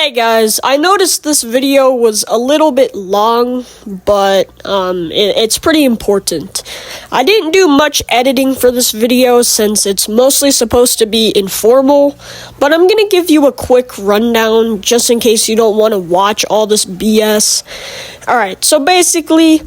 Hey guys, I noticed this video was a little bit long, but it's pretty important. I didn't do much editing for this video since it's mostly supposed to be informal, but I'm gonna give you a quick rundown just in case you don't want to watch all this BS. Alright, so basically,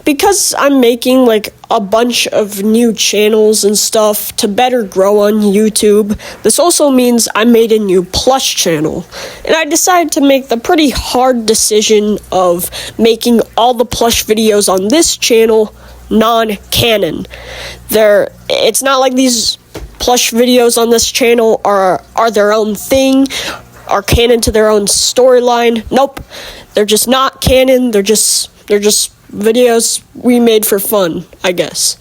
because I'm making like a bunch of new channels and stuff to better grow on YouTube, this also means I made a new plush channel. And I decided to make the pretty hard decision of making all the plush videos on this channel non-canon. It's not like these plush videos on this channel are their own thing, are canon to their own storyline. Nope. They're just not canon, they're just videos we made for fun, I guess.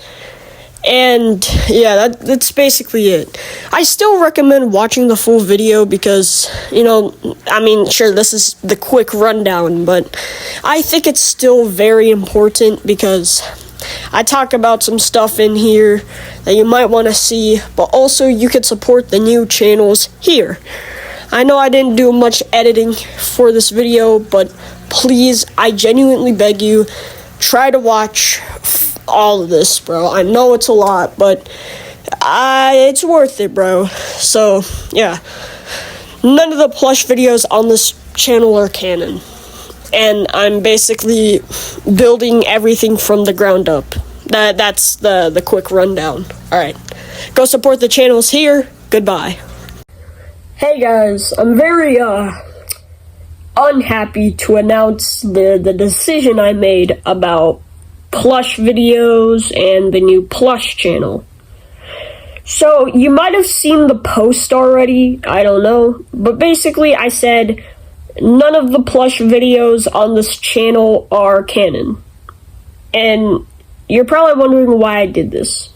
And yeah, that's basically it. I still recommend watching the full video because, sure, this is the quick rundown, but I think it's still very important because I talk about some stuff in here that you might want to see, but also you could support the new channels here. I know I didn't do much editing for this video, but please, I genuinely beg you, try to watch all of this, bro. I know it's a lot, but it's worth it, bro. So, yeah. None of the plush videos on this channel are canon. And I'm basically building everything from the ground up. That's the quick rundown. Alright. Go support the channels here. Goodbye. Hey, guys. I'm very, unhappy to announce the decision I made about plush videos and the new plush channel. So you might have seen the post already, I don't know, but basically I said none of the plush videos on this channel are canon. And you're probably wondering why I did this.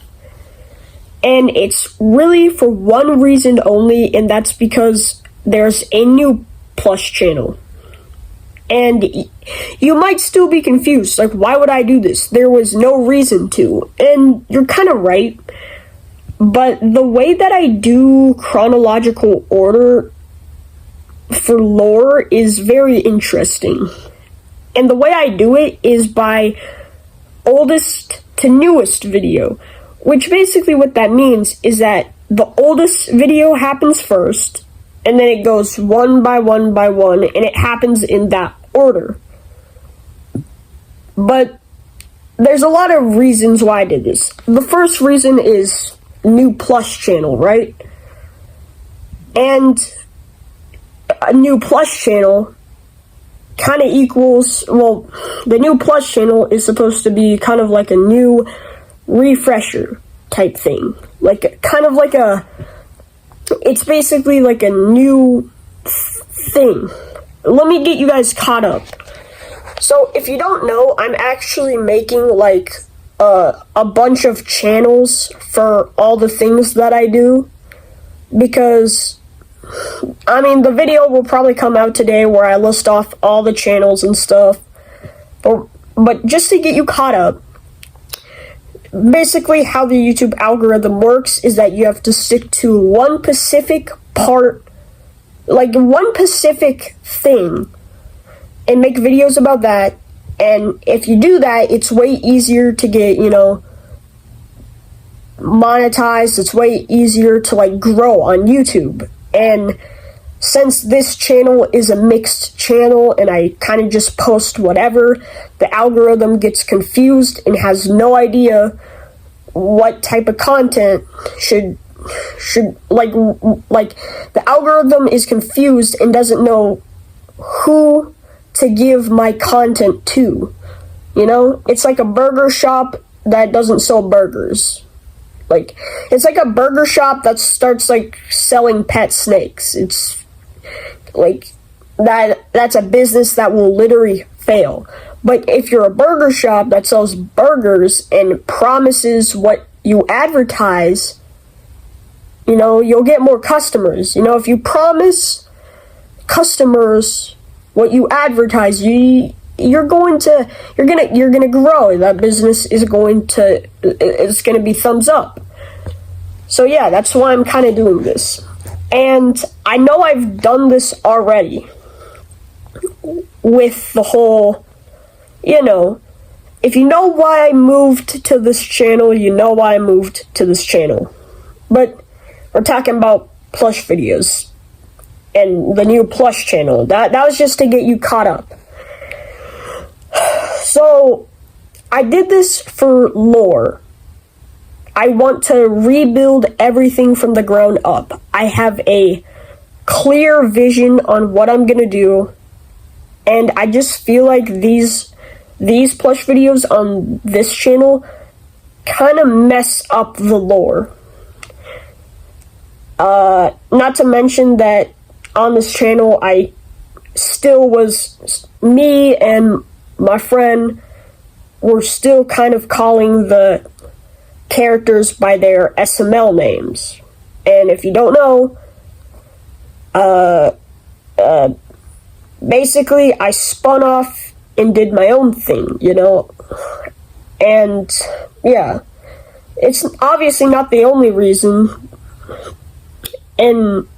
And it's really for one reason only, and that's because there's a new plush channel. And you might still be confused, like, why would I do this? There was no reason to. And you're kind of right. But the way that I do chronological order for lore is very interesting. And the way I do it is by oldest to newest video. Which basically what that means is that the oldest video happens first, and then it goes one by one by one, and it happens in that order. But there's a lot of reasons why I did this. The first reason is new plush channel, right? And a new plush channel kind of equals, well, the new plush channel is supposed to be kind of like a new refresher type thing. It's basically like a new thing. Let me get you guys caught up. So, if you don't know, I'm actually making, like, a bunch of channels for all the things that I do. Because, the video will probably come out today where I list off all the channels and stuff. But just to get you caught up, basically how the YouTube algorithm works is that you have to stick to one specific part, like one specific thing, and make videos about that. And if you do that, it's way easier to get, monetized. It's way easier to, like, grow on YouTube. And since this channel is a mixed channel and I kind of just post whatever, the algorithm gets confused and has no idea what type of content should the algorithm is confused and doesn't know who to give my content to. It's like a burger shop that doesn't sell burgers. Like, it's like a burger shop that starts, like, selling pet snakes. It's like that's a business that will literally fail. But if you're a burger shop that sells burgers and promises what you advertise, you'll get more customers. If you promise customers what you advertise, you're gonna grow. That business is going to be thumbs up. So yeah, that's why I'm kind of doing this. And I know I've done this already. with the whole, if you know why I moved to this channel, you know why I moved to this channel. But we're talking about plush videos and the new plush channel. That was just to get you caught up. So I did this for lore. I want to rebuild everything from the ground up. I have a clear vision on what I'm gonna do, and I just feel like these plush videos on this channel kind of mess up the lore. Not to mention that on this channel, me and my friend were still kind of calling the characters by their SML names. And if you don't know, basically I spun off and did my own thing, and yeah, it's obviously not the only reason, and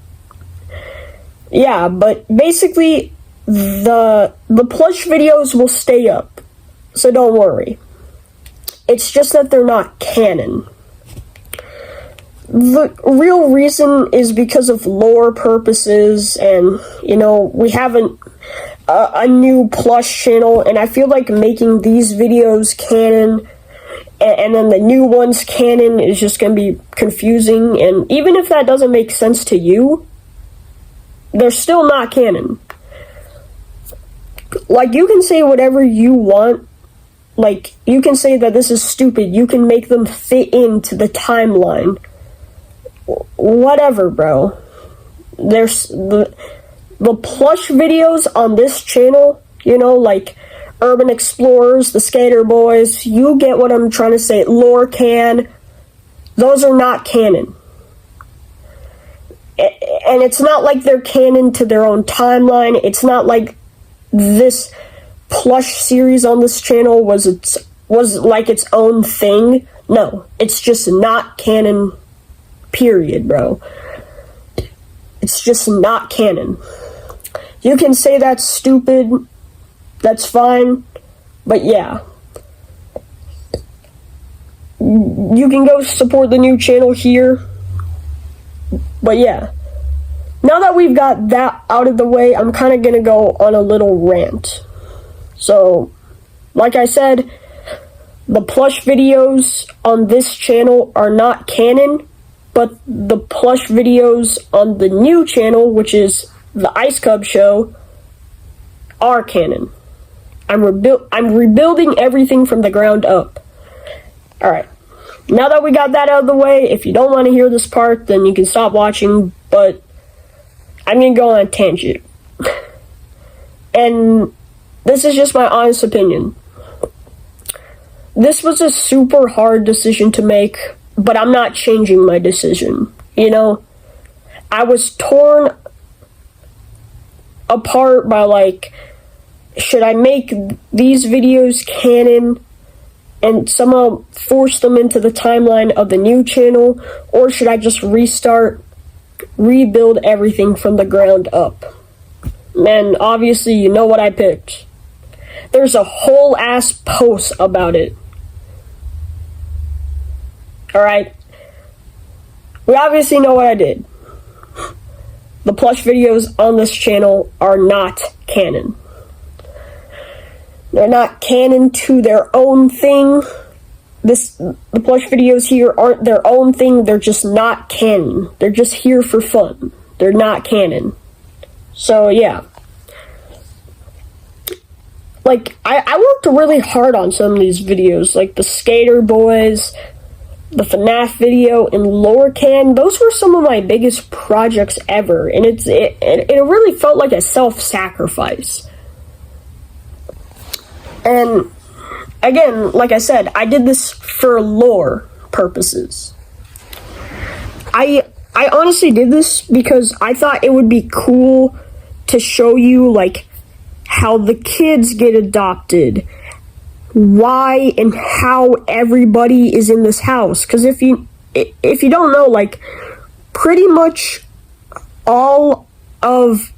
yeah, but basically the plush videos will stay up, so don't worry. It's just that they're not canon. The real reason is because of lore purposes, and we have a new plush channel, and I feel like making these videos canon and then the new ones canon is just going to be confusing, and even if that doesn't make sense to you, they're still not canon. Like, you can say whatever you want. Like, you can say that this is stupid. You can make them fit into the timeline. Whatever, bro. There's the plush videos on this channel, like Urban Explorers, the Skater Boys, you get what I'm trying to say. Lore can. Those are not canon. And it's not like they're canon to their own timeline. It's not like this plush series on this channel was like its own thing. No, it's just not canon, period, bro. It's just not canon. You can say that's stupid, that's fine, but yeah. You can go support the new channel here, but yeah. Now that we've got that out of the way, I'm kind of gonna go on a little rant. So, like I said, the plush videos on this channel are not canon, but the plush videos on the new channel, which is the Ice Cub Show, are canon. I'm rebuilding everything from the ground up. Alright, now that we got that out of the way, if you don't want to hear this part, then you can stop watching, but I'm gonna go on a tangent. And this is just my honest opinion. This was a super hard decision to make, but I'm not changing my decision. I was torn apart by, like, should I make these videos canon and somehow force them into the timeline of the new channel, or should I just rebuild everything from the ground up? Man, obviously you know what I picked. There's a whole ass post about it. Alright? We obviously know what I did. The plush videos on this channel are not canon. They're not canon to their own thing. The plush videos here aren't their own thing. They're just not canon. They're just here for fun. They're not canon. So, yeah. Like, I worked really hard on some of these videos, like the Skater Boys, the FNAF video, and Lorecan. Those were some of my biggest projects ever, and it really felt like a self-sacrifice. And again, like I said, I did this for lore purposes. I honestly did this because I thought it would be cool to show you, like, how the kids get adopted, why and how everybody is in this house. Because if you don't know, like, pretty much all of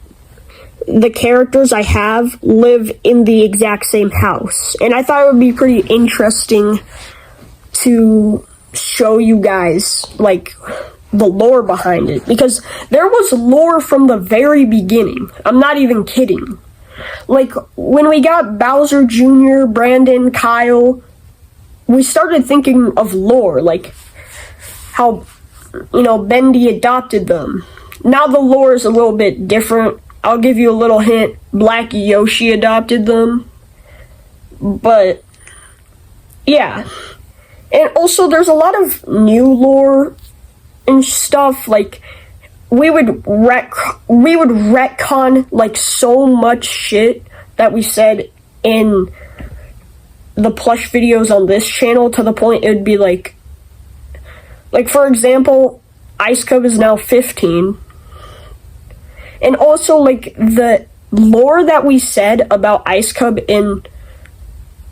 the characters I have live in the exact same house. And I thought it would be pretty interesting to show you guys, like, the lore behind it. Because there was lore from the very beginning. I'm not even kidding. Like, when we got Bowser Jr., Brandon, Kyle, we started thinking of lore. Like, how, Bendy adopted them. Now the lore is a little bit different. I'll give you a little hint. Black Yoshi adopted them. But, yeah. And also, there's a lot of new lore and stuff. Like, we would retcon, like, so much shit that we said in the plush videos on this channel, to the point it would be like, for example, Ice Cub is now 15. And also, like, the lore that we said about Ice Cub in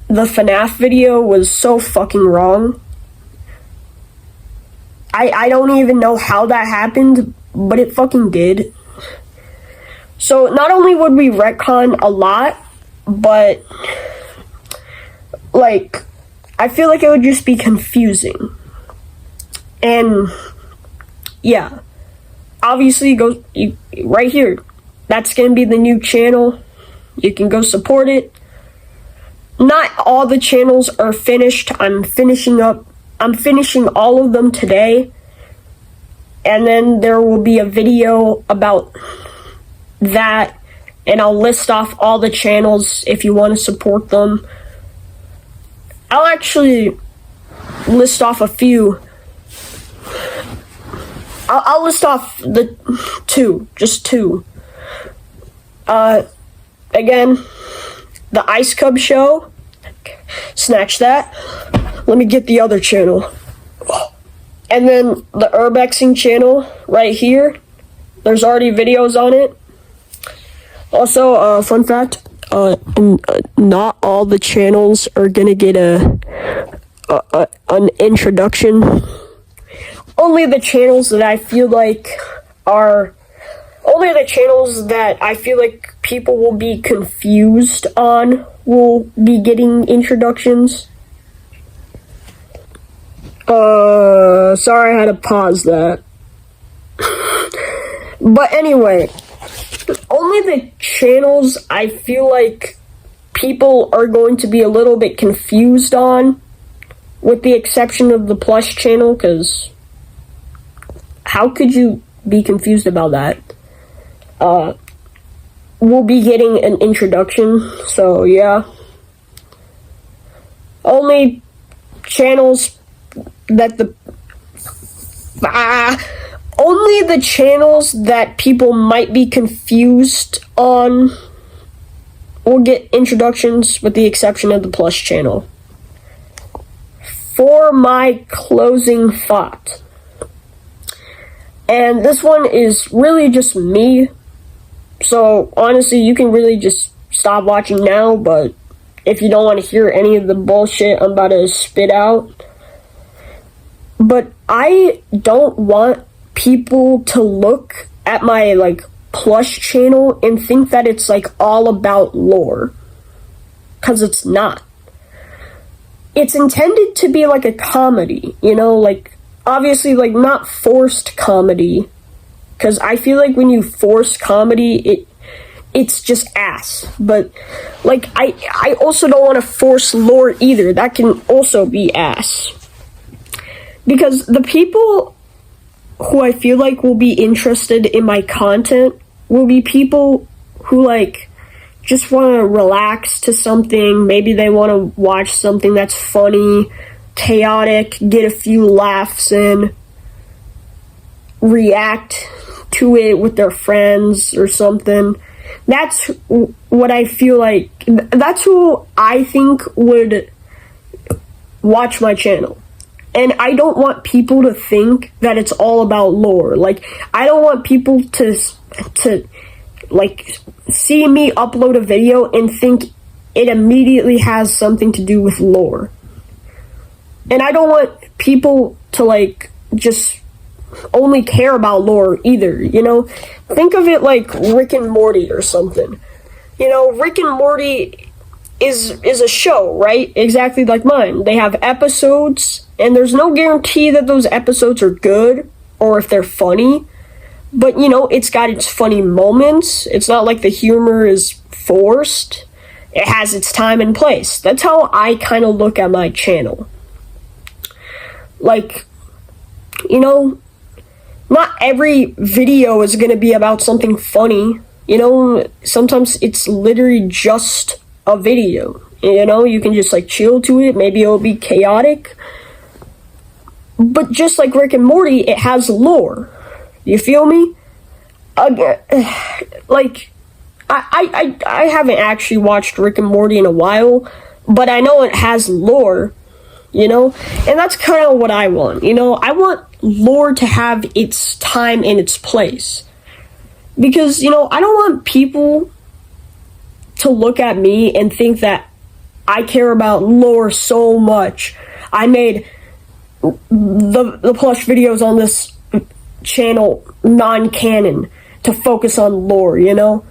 the FNAF video was so fucking wrong. I don't even know how that happened, but it fucking did. So, not only would we retcon a lot, but, like, I feel like it would just be confusing. And, yeah. Obviously, right here. That's going to be the new channel. You can go support it. Not all the channels are finished. I'm finishing all of them today. And then there will be a video about that. And I'll list off all the channels if you want to support them. I'll actually list off a few. I'll list off the just two. Again, the Ice Cub show. Snatch that. Let me get the other channel. And then the Urbexing channel right here. There's already videos on it. Also, fun fact, not all the channels are gonna get an introduction. Only the channels that I feel like people will be confused on will be getting introductions. Sorry I had to pause that. But anyway, only the channels I feel like people are going to be a little bit confused on, with the exception of the plush channel, because how could you be confused about that? We'll be getting an introduction, so yeah. Only channels that only the channels that people might be confused on will get introductions, with the exception of the plush channel. For my closing thought, and this one is really just me, so honestly, you can really just stop watching now, but if you don't want to hear any of the bullshit I'm about to spit out. But I don't want people to look at my, like, plush channel and think that it's, like, all about lore. 'Cause it's not. It's intended to be like a comedy, like, obviously, like, not forced comedy. 'Cause I feel like when you force comedy, it's just ass. But, like, I also don't want to force lore either. That can also be ass. Because the people who I feel like will be interested in my content will be people who, like, just want to relax to something. Maybe they want to watch something that's funny, chaotic, get a few laughs in, react to it with their friends or something. That's what I feel like. That's who I think would watch my channel. And I don't want people to think that it's all about lore. Like, I don't want people to like, see me upload a video and think it immediately has something to do with lore. And I don't want people to, like, just only care about lore either, you know? Think of it like Rick and Morty or something. You know, Rick and Morty is a show, right? Exactly like mine. They have episodes, and there's no guarantee that those episodes are good or if they're funny. But, you know, it's got its funny moments. It's not like the humor is forced. It has its time and place. That's how I kind of look at my channel. Like, you know, not every video is going to be about something funny. You know, sometimes it's literally just a video. You know, you can just like chill to it. Maybe it'll be chaotic. But just like Rick and Morty, it has lore. You feel me? Like, I haven't actually watched Rick and Morty in a while, but I know it has lore, you know? And that's kind of what I want, you know? I want lore to have its time and its place. Because, you know, I don't want people to look at me and think that I care about lore so much. I made the plush videos on this channel non-canon to focus on lore, you know?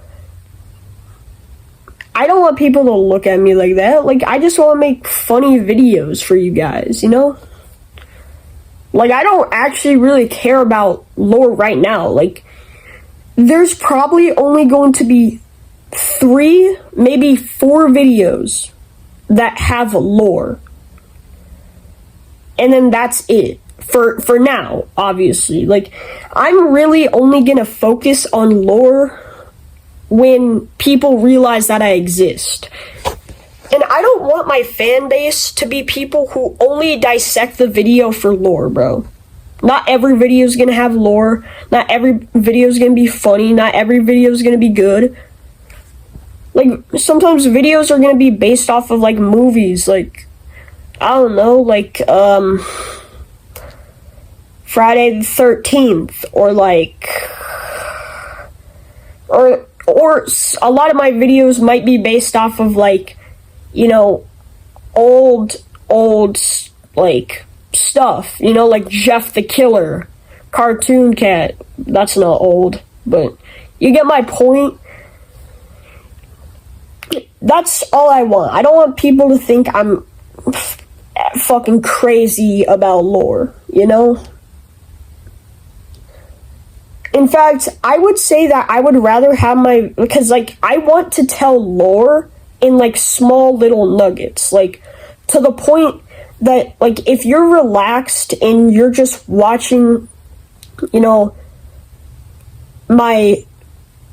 I don't want people to look at me like that. Like, I just want to make funny videos for you guys, you know? Like, I don't actually really care about lore right now. Like, there's probably only going to be 3, maybe 4 videos that have lore. And then that's it. For now, obviously. Like, I'm really only gonna focus on lore when people realize that I exist. And I don't want my fan base to be people who only dissect the video for lore, bro. Not every video is gonna have lore. Not every video is gonna be funny. Not every video is gonna be good. Like, sometimes videos are gonna be based off of, like, movies. Like, I don't know, like, Friday the 13th, or like, or a lot of my videos might be based off of, like, you know, old, like, stuff, you know, like Jeff the Killer, Cartoon Cat. That's not old, but you get my point. That's all I want. I don't want people to think I'm fucking crazy about lore, you know? In fact, I would say that I would rather have because, like, I want to tell lore in, like, small little nuggets, like, to the point that, like, if you're relaxed and you're just watching, you know, my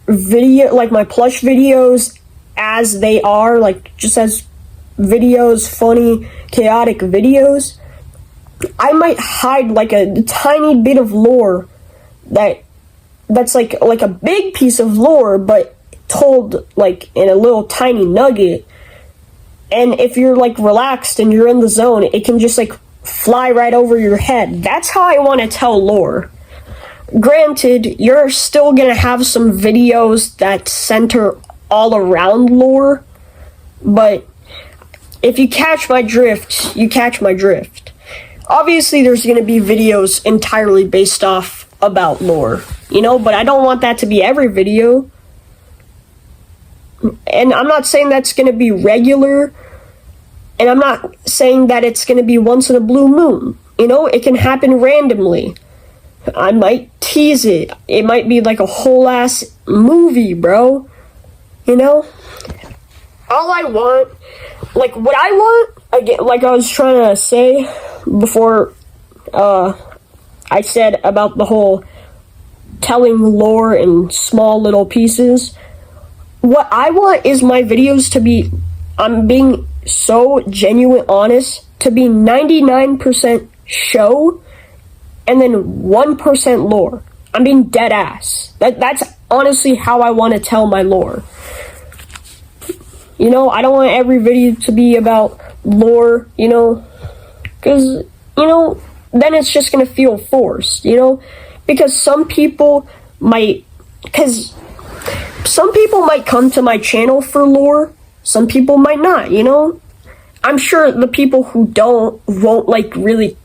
video, like, my plush videos as they are, like, just as videos, funny, chaotic videos, I might hide, like, a tiny bit of lore that's like a big piece of lore, but told, like, in a little tiny nugget. And if you're, like, relaxed and you're in the zone, it can just, like, fly right over your head. That's how I want to tell lore. Granted, you're still gonna have some videos that center all around lore, but if you catch my drift, you catch my drift. Obviously, there's gonna be videos entirely based off about lore, you know, but I don't want that to be every video. And I'm not saying that's going to be regular, and I'm not saying that it's going to be once in a blue moon. You know, it can happen randomly. I might tease it. It might be like a whole ass movie, bro. You know? All I want, like, what I want, again, like I was trying to say before, I said about the whole telling lore in small little pieces. What I want is my videos to be, I'm being so genuine honest, to be 99% show and then 1% lore. I'm being dead ass. That's honestly how I want to tell my lore. You know, I don't want every video to be about lore, you know, because, you know, then it's just going to feel forced, you know? Because some people might come to my channel for lore, some people might not, you know? I'm sure the people who won't, like, really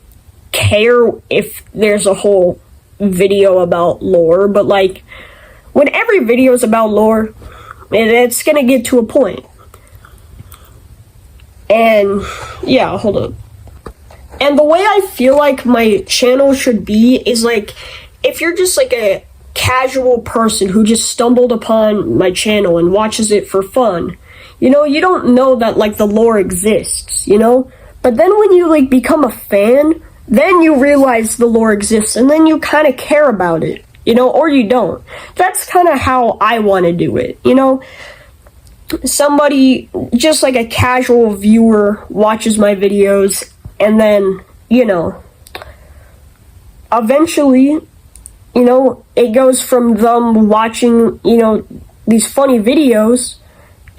care if there's a whole video about lore, but like when every video is about lore, it's gonna get to a point. And yeah, hold up. And the way I feel like my channel should be is like, if you're just like a casual person who just stumbled upon my channel and watches it for fun, you know, you don't know that like the lore exists, you know? But then when you like become a fan, then you realize the lore exists, and then you kind of care about it, you know, or you don't. That's kind of how I want to do it, you know? Somebody, just like a casual viewer, watches my videos, and then, you know, eventually, you know, it goes from them watching, you know, these funny videos,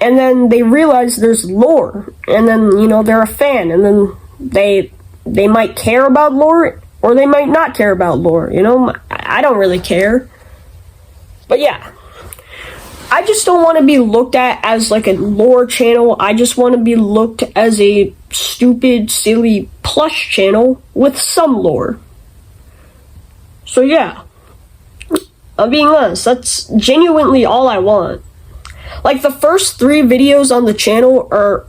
and then they realize there's lore, and then, you know, they're a fan, and then they might care about lore, or they might not care about lore, you know? I don't really care. But yeah, I just don't want to be looked at as like a lore channel. I just want to be looked as a stupid, silly plush channel with some lore. So yeah, I'm being honest, that's genuinely all I want. Like, the first 3 videos on the channel are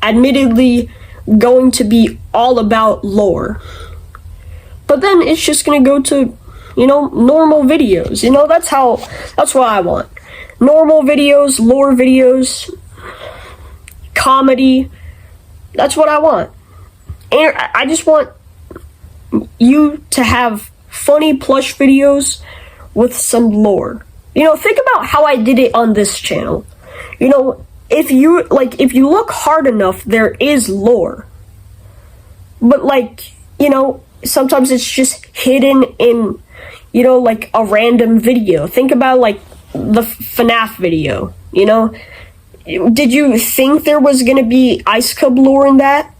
admittedly going to be all about lore. But then it's just gonna go to, you know, normal videos. You know, that's what I want. Normal videos, lore videos, comedy. That's what I want. And I just want you to have funny plush videos with some lore. You know, think about how I did it on this channel. You know, if you look hard enough, there is lore. But like, you know, sometimes it's just hidden in, you know, like a random video. Think about like the FNAF video, you know? Did you think there was gonna be Ice Cub lore in that?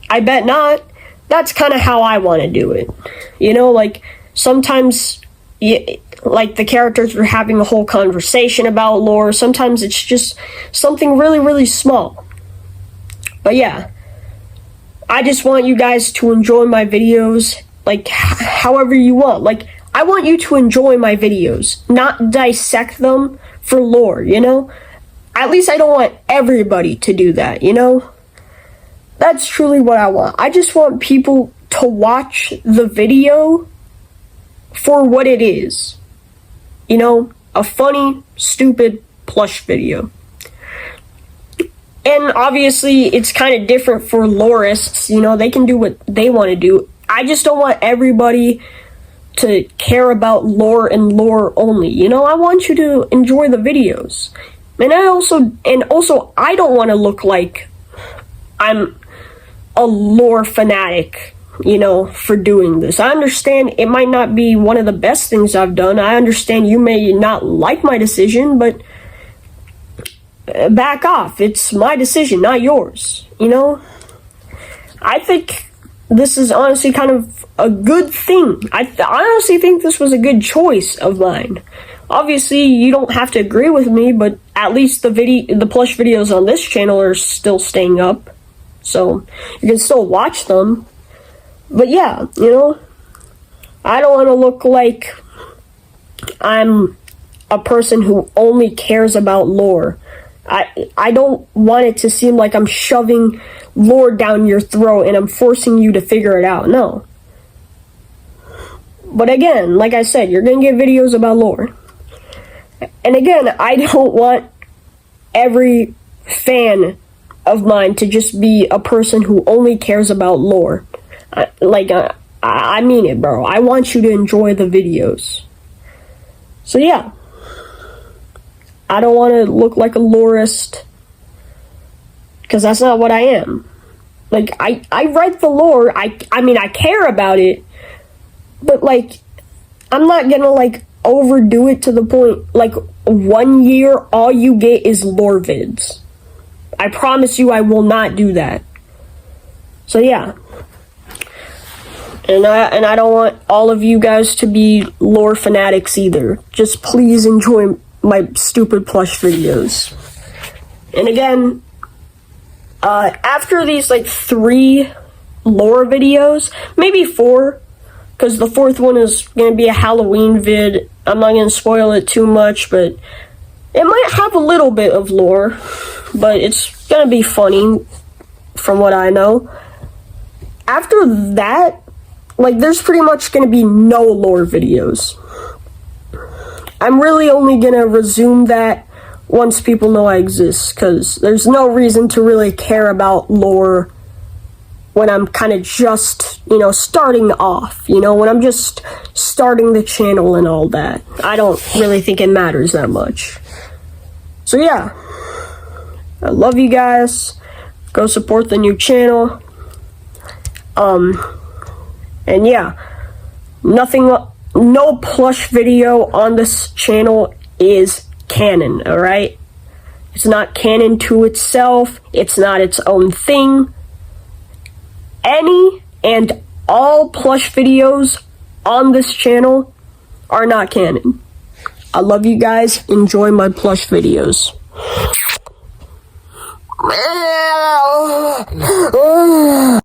I bet not. That's kind of how I want to do it. You know, like, sometimes, like, the characters are having a whole conversation about lore. Sometimes it's just something really, really small. But yeah, I just want you guys to enjoy my videos, like, however you want. Like, I want you to enjoy my videos, not dissect them for lore, you know? At least I don't want everybody to do that, you know? That's truly what I want. I just want people to watch the video for what it is. You know, a funny, stupid plush video. And obviously, it's kind of different for loreists. You know, they can do what they want to do. I just don't want everybody to care about lore and lore only. You know, I want you to enjoy the videos. And also, I don't want to look like I'm a lore fanatic, you know, for doing this. I understand it might not be one of the best things I've done. I understand you may not like my decision, but back off. It's my decision, not yours, you know? I think this is honestly kind of a good thing. I honestly think this was a good choice of mine. Obviously, you don't have to agree with me, but at least the plush videos on this channel are still staying up. So, you can still watch them. But yeah, you know, I don't want to look like I'm a person who only cares about lore. I don't want it to seem like I'm shoving lore down your throat and I'm forcing you to figure it out. No. But again, like I said, you're going to get videos about lore. And again, I don't want every fan of mine to just be a person who only cares about lore. I mean it, bro. I want you to enjoy the videos. So yeah. I don't want to look like a loreist, because that's not what I am. Like, I write the lore, I mean, I care about it, but, like, I'm not gonna, like, overdo it to the point, like, 1 year, all you get is lore vids. I promise you I will not do that. So, yeah. And I don't want all of you guys to be lore fanatics either. Just please enjoy my stupid plush videos. And again, after these like 3 lore videos, maybe 4, because the fourth one is going to be a Halloween vid. I'm not going to spoil it too much, but it might have a little bit of lore, but it's going to be funny from what I know. After that, like, there's pretty much going to be no lore videos. I'm really only going to resume that once people know I exist, because there's no reason to really care about lore when I'm kind of just, starting off, when I'm just starting the channel and all that. I don't really think it matters that much. So yeah, I love you guys. Go support the new channel. And yeah, no plush video on this channel is canon, alright? It's not canon to itself. It's not its own thing. Any and all plush videos on this channel are not canon. I love you guys. Enjoy my plush videos.